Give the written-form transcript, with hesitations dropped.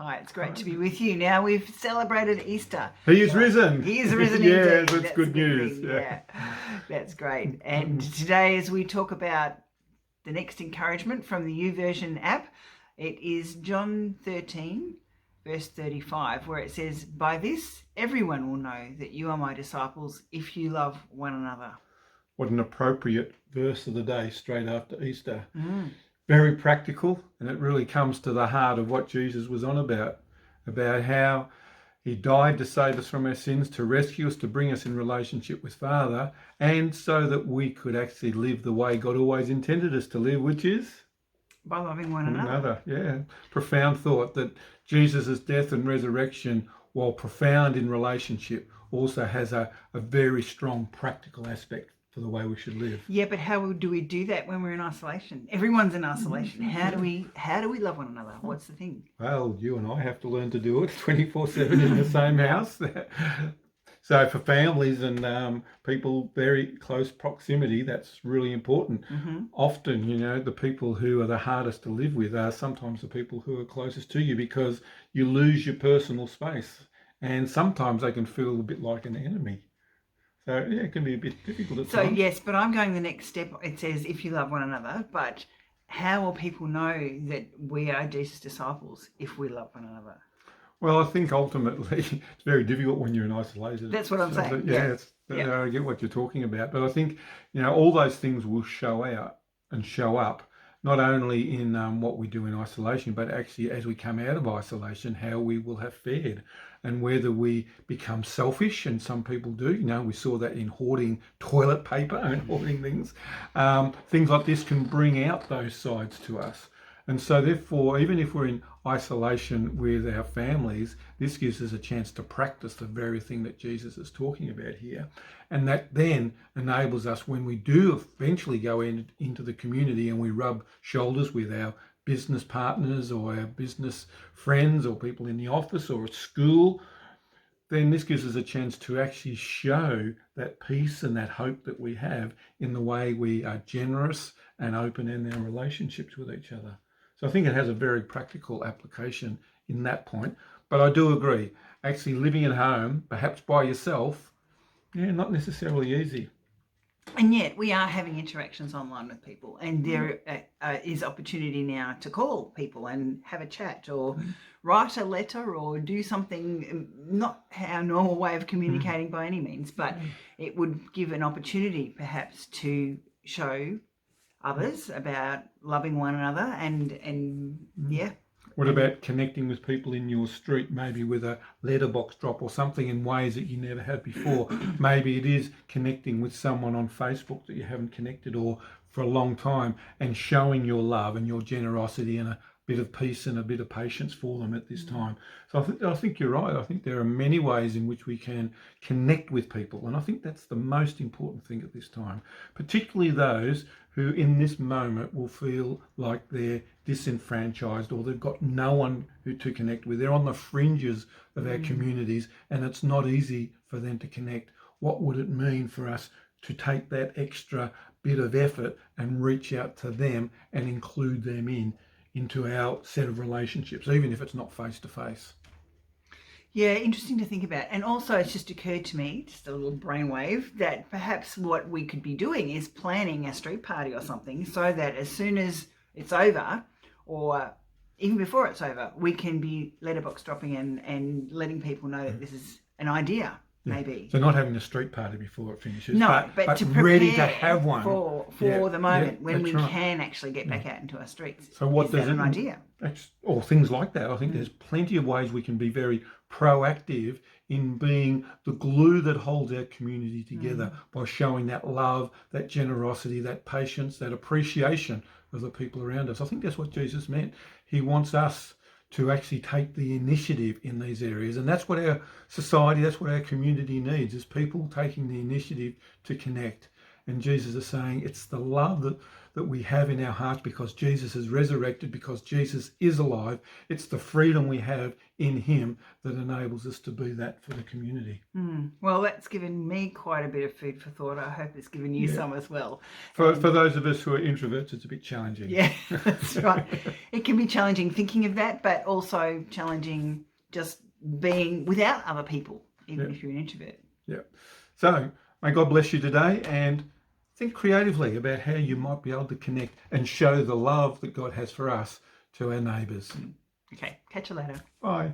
Hi, it's great to be with you. Now we've celebrated Easter. He is risen. He is risen yeah, indeed. that's good news. Yeah, that's great. And today, as we talk about the next encouragement from the YouVersion app, it is John 13, verse 35, where it says, "By this, everyone will know that you are my disciples if you love one another." What an appropriate verse of the day straight after Easter. Very practical, and it really comes to the heart of what Jesus was on about how he died to save us from our sins, to rescue us, to bring us in relationship with Father, and so that we could actually live the way God always intended us to live, which is by loving one another. Yeah, profound thought that Jesus' death and resurrection, while profound in relationship, also has a very strong practical aspect for the way we should live. Yeah, but how do we do that when we're in isolation? Everyone's in isolation. How do we love one another? What's the thing? Well, you and I have to learn to do it 24/7 in the same house. So for families and people very close proximity, that's really important. Often, the people who are the hardest to live with are sometimes the people who are closest to you, because you lose your personal space, and sometimes they can feel a bit like an enemy. So yeah, it can be a bit difficult at times. So yes, but I'm going the next step. It says, if you love one another, but how will people know that we are Jesus' disciples if we love one another? Well, I think ultimately it's very difficult when you're in isolation. That's what I'm saying. I get what you're talking about. But I think, all those things will show out and show up, not only in what we do in isolation, but actually as we come out of isolation, how we will have fared, and whether we become selfish, and some people do. We saw that in hoarding toilet paper and hoarding things. Things like this can bring out those sides to us. And so therefore, even if we're in isolation with our families, this gives us a chance to practice the very thing that Jesus is talking about here. And that then enables us, when we do eventually go into the community and we rub shoulders with our business partners or our business friends or people in the office or at school, then this gives us a chance to actually show that peace and that hope that we have in the way we are generous and open in our relationships with each other. So I think it has a very practical application in that point. But I do agree, actually living at home, perhaps by yourself, not necessarily easy. And yet we are having interactions online with people, and there is opportunity now to call people and have a chat, or write a letter, or do something, not our normal way of communicating by any means, but it would give an opportunity perhaps to show others about loving one another and What about connecting with people in your street, maybe with a letterbox drop or something, in ways that you never have before? Maybe it is connecting with someone on Facebook that you haven't connected or for a long time, and showing your love and your generosity and a bit of peace and a bit of patience for them at this time. So I think you're right. I think there are many ways in which we can connect with people, and I think that's the most important thing at this time, particularly those who in this moment will feel like they're disenfranchised, or they've got no one to connect with. They're on the fringes of our communities, and it's not easy for them to connect. What would it mean for us to take that extra bit of effort and reach out to them and include them into our set of relationships, even if it's not face to face? Yeah, interesting to think about. And also it's just occurred to me, just a little brainwave, that perhaps what we could be doing is planning a street party or something, so that as soon as it's over, or even before it's over, we can be letterbox dropping and letting people know that this is an idea. Maybe. So not having a street party before it finishes, no, but to prepare ready to have one for the moment when we can actually get back out into our streets. So what does an idea? Or things like that. I think there's plenty of ways we can be very proactive in being the glue that holds our community together, by showing that love, that generosity, that patience, that appreciation of the people around us. I think that's what Jesus meant. He wants us to actually take the initiative in these areas. And that's what our society, that's what our community needs, is people taking the initiative to connect. And Jesus is saying it's the love that we have in our hearts because Jesus is resurrected, because Jesus is alive. It's the freedom we have in him that enables us to be that for the community. Well, that's given me quite a bit of food for thought. I hope it's given you some as well. For those of us who are introverts, it's a bit challenging. Yeah, that's right. It can be challenging thinking of that, but also challenging just being without other people, even if you're an introvert. Yeah. So may God bless you today, and think creatively about how you might be able to connect and show the love that God has for us to our neighbours. Okay, catch you later. Bye.